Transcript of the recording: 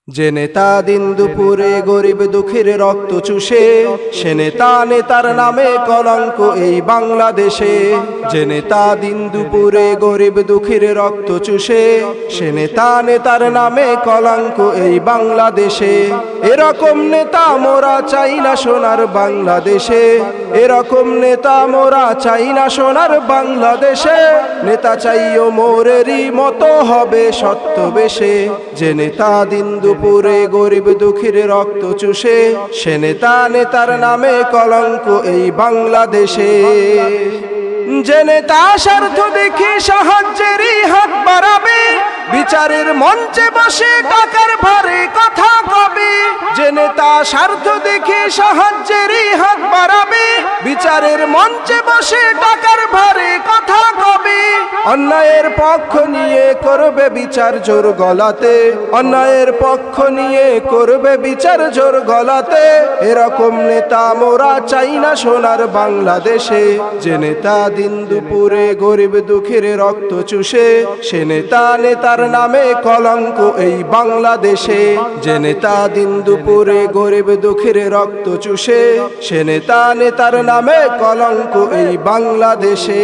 যে নেতা দিন দুপুরে গরিব দুঃখীর রক্ত চুষে, সে নেতা নেতার নামে কলঙ্ক এই বাংলাদেশে। যে নেতা দিন দুপুরে গরিব দুঃখীর রক্ত চুষে, সে নেতা নেতার নামে কলঙ্ক এই বাংলাদেশে। এরকম নেতা মোরা চাই না সোনার বাংলাদেশে, এরকম নেতা মোরা চাই না সোনার বাংলাদেশে। নেতা চাইও মোরেরই মতো হবে সত্য বেশে। যে নেতা দিন দুপুরে গরিব দুঃখীর রক্ত চুষে, সে নেতা নেতার নামে কলঙ্ক এই বাংলাদেশে। যে নেতা স্বার্থ দেখে সাহায্যেরই হাত বাড়াবে, বিচারের মঞ্চে বসে টাকার ভারে কথা কবে। যে নেতা স্বার্থ দেখে সাহায্যেরই হাত বাড়াবে, বিচারের মঞ্চে বসে টাকার ভারে কথা কবে। অন্যায়ের পক্ষ নিয়ে করবে বিচার জোর গলাতে, অন্যায়ের পক্ষ নিয়ে করবে বিচার জোর গলাতে। এরকম নেতা মোরা চাই না সোনার বাংলাদেশে। যে নেতা দিন দুপুরে গরিব দুঃখীর রক্ত চুষে, সে নেতা নেতার নামে কলঙ্ক এই বাংলাদেশে। যে নেতা দিন দুপুরে গরিব দুঃখীর রক্ত চুষে, সে নেতা নেতার নামে কলঙ্ক এই বাংলাদেশে।